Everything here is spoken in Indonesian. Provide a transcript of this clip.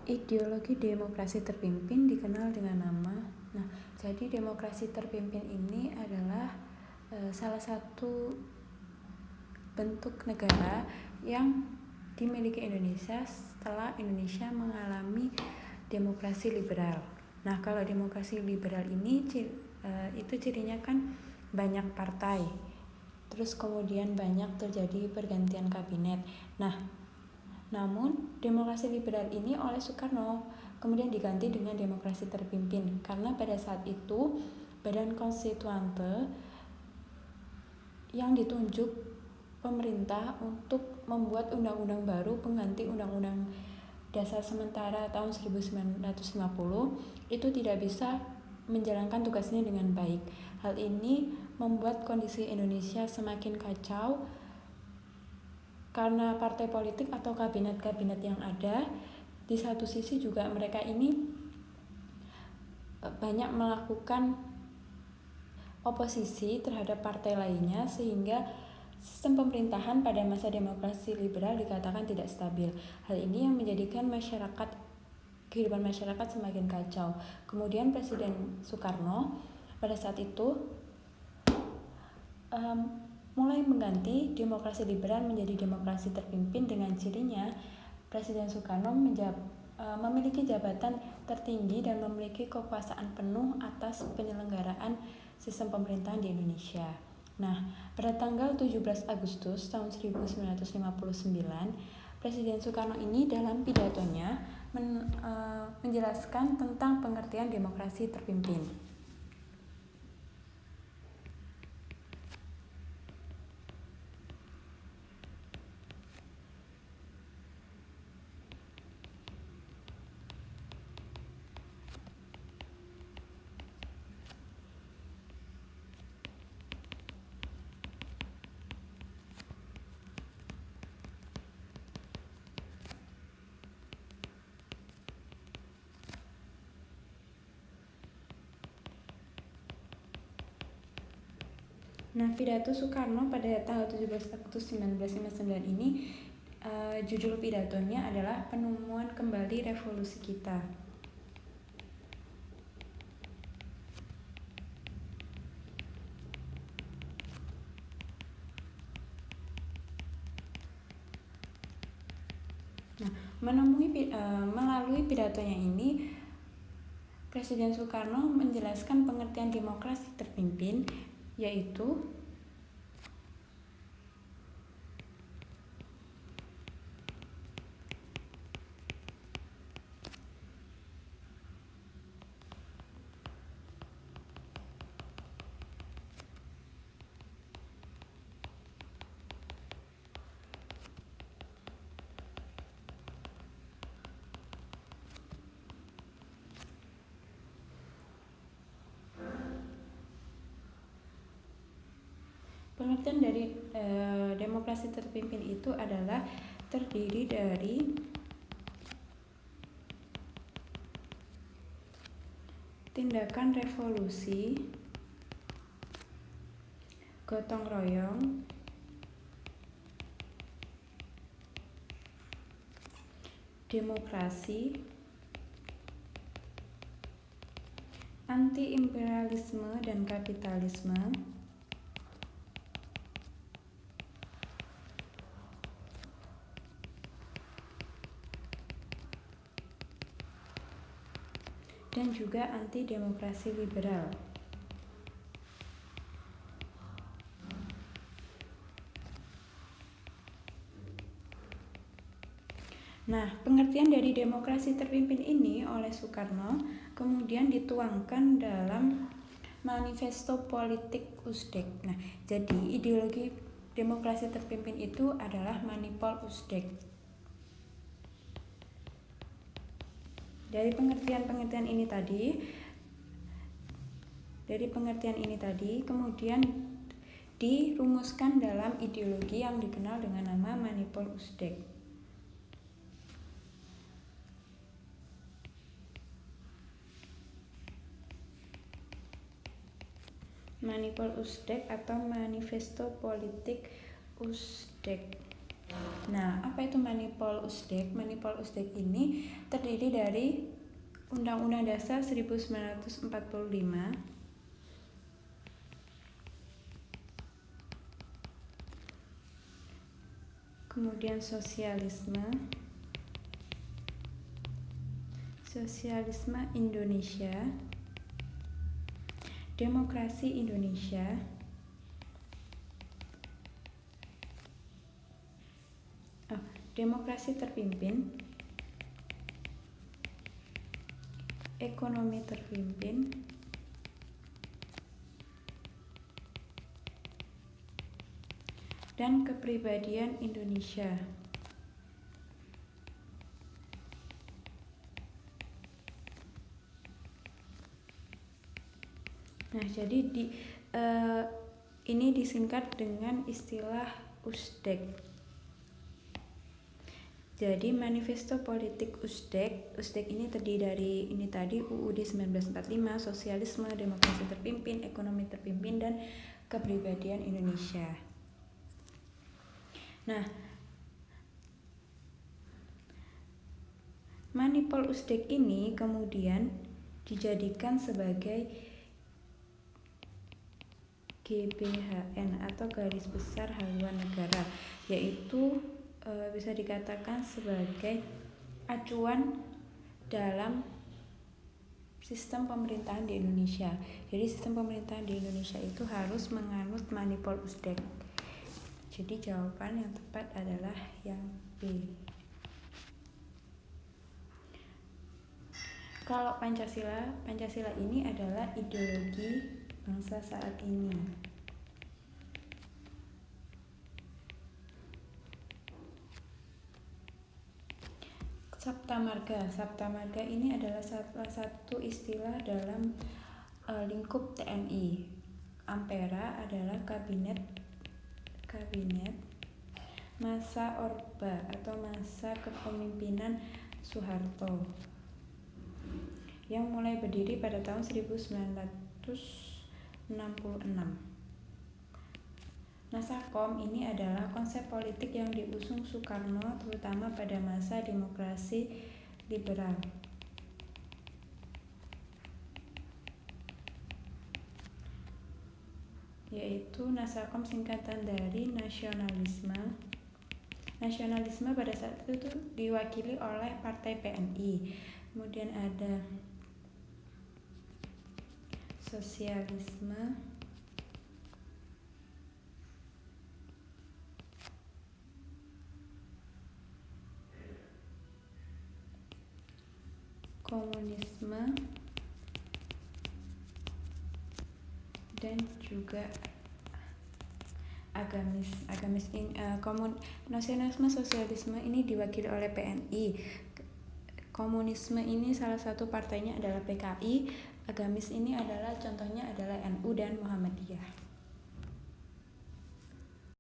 Ideologi demokrasi terpimpin dikenal dengan nama. Nah, jadi demokrasi terpimpin ini adalah salah satu bentuk negara yang dimiliki Indonesia setelah Indonesia mengalami demokrasi liberal. Nah, kalau demokrasi liberal ini itu cirinya kan banyak partai. Terus kemudian banyak terjadi pergantian kabinet. Namun, demokrasi liberal ini oleh Soekarno kemudian diganti dengan demokrasi terpimpin karena pada saat itu Badan Konstituante yang ditunjuk pemerintah untuk membuat undang-undang baru pengganti Undang-Undang Dasar sementara tahun 1950 itu tidak bisa menjalankan tugasnya dengan baik. Hal ini membuat kondisi Indonesia semakin kacau karena partai politik atau kabinet-kabinet yang ada di satu sisi juga mereka ini banyak melakukan oposisi terhadap partai lainnya sehingga sistem pemerintahan pada masa demokrasi liberal dikatakan tidak stabil. Hal ini yang menjadikan kehidupan masyarakat semakin kacau. Kemudian Presiden Soekarno pada saat itu mulai mengganti demokrasi liberal menjadi demokrasi terpimpin dengan cirinya Presiden Soekarno memiliki jabatan tertinggi dan memiliki kekuasaan penuh atas penyelenggaraan sistem pemerintahan di Indonesia. Nah, pada tanggal 17 Agustus tahun 1959, Presiden Soekarno ini dalam pidatonya menjelaskan tentang pengertian demokrasi terpimpin. Nah, pidato Soekarno pada tanggal 17 Agustus 1959 ini judul pidatonya adalah Penemuan Kembali Revolusi Kita. Nah, melalui pidatonya ini Presiden Soekarno menjelaskan pengertian demokrasi terpimpin, yaitu pengertian dari demokrasi terpimpin itu adalah terdiri dari tindakan revolusi, gotong royong, demokrasi, anti-imperialisme dan kapitalisme, dan juga anti-demokrasi liberal. Nah, pengertian dari demokrasi terpimpin ini oleh Soekarno kemudian dituangkan dalam Manifesto Politik Usdek. Nah, jadi ideologi demokrasi terpimpin itu adalah Manipol Usdek. Dari pengertian ini tadi kemudian dirumuskan dalam ideologi yang dikenal dengan nama Manipol Usdek. Manipol Usdek atau Manifesto Politik Usdek. Nah, apa itu Manipol Uzdek? Manipol Uzdek ini terdiri dari Undang-Undang Dasar 1945, kemudian sosialisme Indonesia, demokrasi Indonesia, demokrasi terpimpin, ekonomi terpimpin, dan kepribadian Indonesia. Nah, jadi ini disingkat dengan istilah Uzdek. Jadi Manifesto Politik Uzdek ini terdiri dari ini tadi UUD 1945, sosialisme, demokrasi terpimpin, ekonomi terpimpin, dan kepribadian Indonesia. Nah, Manipol Uzdek ini kemudian dijadikan sebagai GBHN atau Garis Besar Haluan Negara, yaitu bisa dikatakan sebagai acuan dalam sistem pemerintahan di Indonesia. Jadi sistem pemerintahan di Indonesia itu harus menganut Manipol Uzdek. Jadi jawaban yang tepat adalah yang B. Kalau Pancasila ini adalah ideologi bangsa saat ini. Sabta Marga ini adalah salah satu istilah dalam lingkup TNI. Ampera adalah kabinet masa Orba atau masa kepemimpinan Soeharto yang mulai berdiri pada tahun 1966. Nasakom ini adalah konsep politik yang diusung Soekarno terutama pada masa demokrasi liberal. Yaitu Nasakom singkatan dari nasionalisme. Nasionalisme pada saat itu diwakili oleh Partai PNI. Kemudian ada sosialisme, komunisme, dan juga agamis ini nasionalisme sosialisme ini diwakili oleh PNI. Komunisme ini salah satu partainya adalah PKI. Agamis ini adalah contohnya adalah NU dan Muhammadiyah.